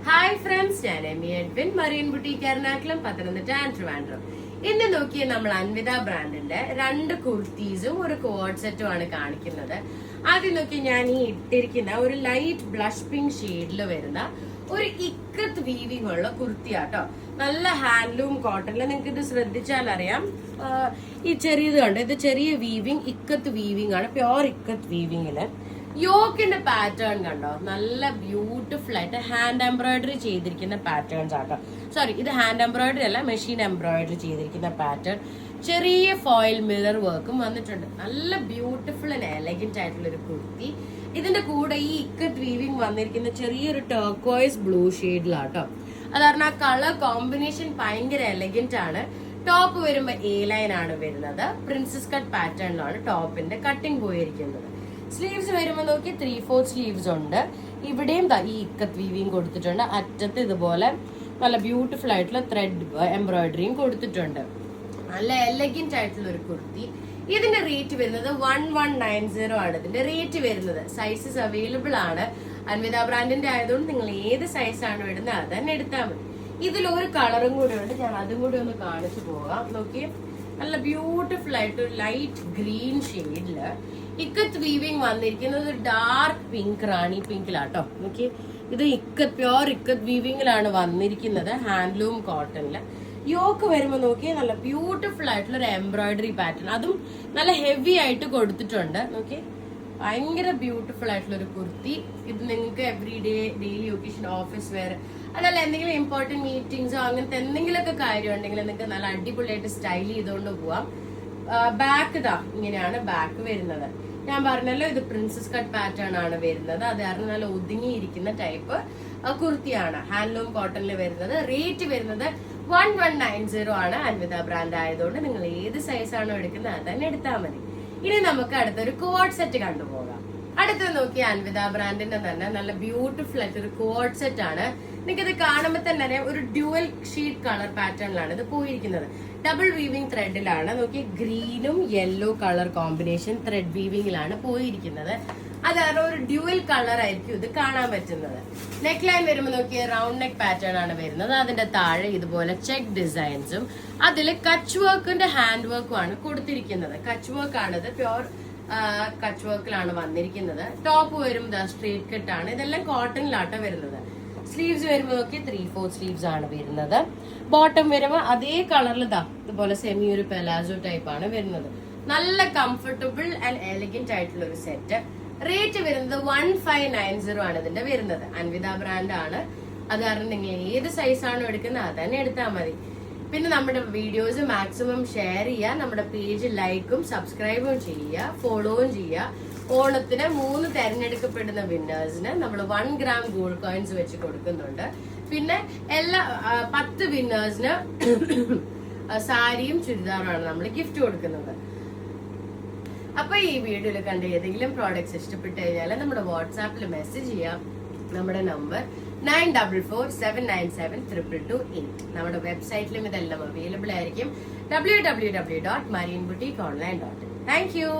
Hi friends, ഞാൻ Amy Edwin, Marine boutique Ernakulam, Pathanamthitta and Trivandrum. ഇന്ന് നോക്കിയ നമ്മൾ അൻവിത ബ്രാൻഡിന്റെ 2 കുർത്തീസും ഒരു കോഡ് സെറ്റും ആണ് കാണിക്കുന്നത്. ആദ്യം നോക്കി ഞാൻ ഈ ഇട്ടിരിക്കുന്ന ഒരു ലൈറ്റ് ബ്ലഷ് പിങ്ക് ഷെയ്ഡിൽ വരുന്ന ഒരു ഇക്കത്ത് വീവിംഗ് ഉള്ള കുർത്തിയാട്ടോ. നല്ല ഹാൻഡ്ലൂം കോട്ടണിൽ നിങ്ങൾക്ക് ഇത് ശ്രദ്ധിച്ചാൽ അറിയാം. ഈ ചെറിയത് കണ്ടോ, ഇത് ചെറിയ വീവിംഗ്, ഇക്കത്ത് വീവിംഗ് ആണ്, പ്യോർ ഇക്കത്ത് വീവിംഗില്. യോക്കിന്റെ പാറ്റേൺ കണ്ടോ, നല്ല ബ്യൂട്ടിഫുൾ ആയിട്ട് ഹാൻഡ് എംബ്രോയിഡറി ചെയ്തിരിക്കുന്ന പാറ്റേൺസ് ആട്ടോ. സോറി, ഇത് ഹാൻഡ് എംബ്രോയിഡറി അല്ല, മെഷീൻ എംബ്രോയിഡറി ചെയ്തിരിക്കുന്ന പാറ്റേൺ. ചെറിയ ഫോയിൽ മിറർ വർക്കും വന്നിട്ടുണ്ട്. നല്ല ബ്യൂട്ടിഫുൾ ആൻഡ് എലഗന്റ് ആയിട്ടുള്ള ഒരു കുർത്തി. ഇതിന്റെ കൂടെ ഈ ഇക്കത്ത് വീവിംഗ് വന്നിരിക്കുന്ന ചെറിയൊരു ടർക്വോയ്സ് ബ്ലൂ ഷെയ്ഡിലാട്ടോ. അത് കാരണം ആ കളർ കോമ്പിനേഷൻ ഭയങ്കര എലഗന്റ് ആണ്. ടോപ്പ് വരുമ്പോ എ ലൈൻ ആണ് വരുന്നത്. പ്രിൻസസ് കട്ട് പാറ്റേണിലാണ് ടോപ്പിന്റെ കട്ടിങ് പോയിരിക്കുന്നത്. സ്ലീവ്സ് വരുമ്പോൾ നോക്കി 3/4 സ്ലീവ്സ് ഉണ്ട്. ഇവിടെയും ഈ ഇക്കത്ത് വീവിങ് കൊടുത്തിട്ടുണ്ട്. അറ്റത്ത് ഇതുപോലെ നല്ല ബ്യൂട്ടിഫുൾ ആയിട്ടുള്ള ത്രെഡ് എംബ്രോയിഡറിയും കൊടുത്തിട്ടുണ്ട്. നല്ല എലഗന്റ് ആയിട്ടുള്ള ഒരു കുർത്തി. ഇതിന്റെ റേറ്റ് വരുന്നത് 1190 ആണ് ഇതിന്റെ റേറ്റ് വരുന്നത്. സൈസസ് അവൈലബിൾ ആണ്. അൻവിത ബ്രാൻഡിന്റെ ആയതുകൊണ്ട് നിങ്ങൾ ഏത് സൈസാണ് ഇടുന്നത് അത് തന്നെ എടുത്താൽ മതി. ഇതിലൊരു കളറും കൂടെ ഉണ്ട്, ഞാൻ അതും കൂടി ഒന്ന് കാണിച്ചു പോകാം. നോക്കി, നല്ല ബ്യൂട്ടിഫുൾ ആയിട്ട് ഒരു ലൈറ്റ് ഗ്രീൻ ഷെയ്ഡില് ഇക്കത്ത് വീവിംഗ് വന്നിരിക്കുന്നത് ഡാർക്ക് പിങ്ക്, റാണി പിങ്കിലാട്ടോ. നോക്കി, ഇത് പ്യോർ ഇക്കത്ത് വീവിംഗിലാണ് വന്നിരിക്കുന്നത്, ഹാൻഡ്ലൂം കോട്ടണില്. യോക്ക് വരുമ്പോ നോക്കി, നല്ല ബ്യൂട്ടിഫുൾ ആയിട്ടുള്ള ഒരു എംബ്രോയിഡറി പാറ്റേൺ, അതും നല്ല ഹെവി ആയിട്ട് കൊടുത്തിട്ടുണ്ട്. നോക്കി, ഭയങ്കര ബ്യൂട്ടിഫുൾ ആയിട്ടുള്ള ഒരു കുർത്തി. ഇത് നിങ്ങൾക്ക് every day, daily occasion, office wear, അതല്ല എന്തെങ്കിലും ഇമ്പോർട്ടന്റ് മീറ്റിംഗ്സോ അങ്ങനത്തെ എന്തെങ്കിലുമൊക്കെ കാര്യം ഉണ്ടെങ്കിൽ നിങ്ങൾക്ക് നല്ല അടിപൊളിയായിട്ട് സ്റ്റൈൽ ചെയ്തുകൊണ്ട് പോവാം. ബാക്ക് ഇങ്ങനെയാണ് ബാക്ക് വരുന്നത്. ഞാൻ പറഞ്ഞല്ലോ, ഇത് പ്രിൻസസ് കട്ട് പാറ്റേൺ ആണ് വരുന്നത്. അത് കാരണം നല്ല ഒതുങ്ങിയിരിക്കുന്ന ടൈപ്പ് കുർത്തിയാണ്, ഹാൻഡ്ലൂം കോട്ടണിൽ വരുന്നത്. റേറ്റ് വരുന്നത് 1190 ആണ്. അൻവിത ബ്രാൻഡ് ആയതുകൊണ്ട് നിങ്ങൾ ഏത് സൈസാണോ എടുക്കുന്നത് അത് തന്നെ എടുത്താൽ മതി. ഇനി നമുക്ക് അടുത്തൊരു കോഡ് സെറ്റ് കണ്ടുപോകാം. അടുത്തത് നോക്കി, അൻവിത ബ്രാൻഡിന്റെ തന്നെ നല്ല ബ്യൂട്ടിഫുൾ ആയിട്ട് ഒരു കോഡ് സെറ്റ് ആണ്. നിങ്ങൾക്ക് ഇത് കാണുമ്പോൾ തന്നെ അറിയാം, ഒരു ഡ്യുവൽ ഷീറ്റ് കളർ പാറ്റേണിലാണ് ഇത് പോയിരിക്കുന്നത്. ഡബിൾ വീവിംഗ് ത്രെഡിലാണ്. നോക്കി, ഗ്രീനും യെല്ലോ കളർ കോമ്പിനേഷൻ ത്രെഡ് വീവിംഗിലാണ് പോയിരിക്കുന്നത്. അതാണ് ഒരു ഡ്യുവൽ കളർ ആയിരിക്കും ഇത് കാണാൻ പറ്റുന്നത്. നെക്ക് ലൈൻ വരുമ്പോൾ നോക്കിയ റൗണ്ട് നെക്ക് പാറ്റേൺ ആണ് വരുന്നത്. അതിന്റെ താഴെ ഇതുപോലെ ചെക്ക് ഡിസൈൻസും അതിൽ കച്ച് വർക്കിന്റെ ഹാൻഡ് വർക്കും ആണ് കൊടുത്തിരിക്കുന്നത്. കച്ച് വർക്ക് ആണിത്, പ്യോർ കച്ച് വർക്കിലാണ് വന്നിരിക്കുന്നത്. ടോപ്പ് വരും സ്ട്രേറ്റ് കട്ട് ആണ്. ഇതെല്ലാം കോട്ടണിലാട്ടോ വരുന്നത്. സ്ലീവ്സ് വരുമ്പോൾ നോക്കി 3/4 സ്ലീവ്സ് ആണ് വരുന്നത്. ബോട്ടം വരുമ്പോൾ അതേ കളറിൽ ഇതുപോലെ സെമി ഒരു പെലാസോ ടൈപ്പ് ആണ് വരുന്നത്. നല്ല കംഫർട്ടബിൾ ആൻഡ് എലഗന്റ് ആയിട്ടുള്ള ഒരു സെറ്റ്. റേറ്റ് വരുന്നത് 1590 ആണ് ഇതിന്റെ വരുന്നത്. അൻവിത ബ്രാൻഡ് ആണ്. അത് കാരണം നിങ്ങൾ ഏത് സൈസാണോ എടുക്കുന്നത് അത് തന്നെ എടുത്താൽ മതി. പിന്നെ നമ്മുടെ വീഡിയോസ് മാക്സിമം ഷെയർ ചെയ്യുക, നമ്മുടെ പേജ് ലൈക്കും സബ്സ്ക്രൈബും ചെയ്യുക, ഫോളോവും ചെയ്യുക. ഓണത്തിന് 3 തെരഞ്ഞെടുക്കപ്പെടുന്ന വിന്നേഴ്സിന് നമ്മൾ 1 gram ഗോൾഡ് കോയിൻസ് വെച്ച് കൊടുക്കുന്നുണ്ട്. പിന്നെ എല്ലാ 10 വിന്നേഴ്സിന് സാരിയും ചുരിദാറാണ് നമ്മൾ ഗിഫ്റ്റ് കൊടുക്കുന്നത്. അപ്പൊ ഈ വീഡിയോയിൽ കണ്ട ഏതെങ്കിലും പ്രോഡക്ട്സ് ഇഷ്ടപ്പെട്ടു കഴിഞ്ഞാൽ നമ്മുടെ വാട്സാപ്പിൽ മെസ്സേജ് ചെയ്യാം. നമ്മുടെ നമ്പർ 9447972228. നമ്മുടെ വെബ്സൈറ്റിലും ഇതെല്ലാം അവൈലബിൾ ആയിരിക്കും. www.marinebutickeonline.in. Thank you.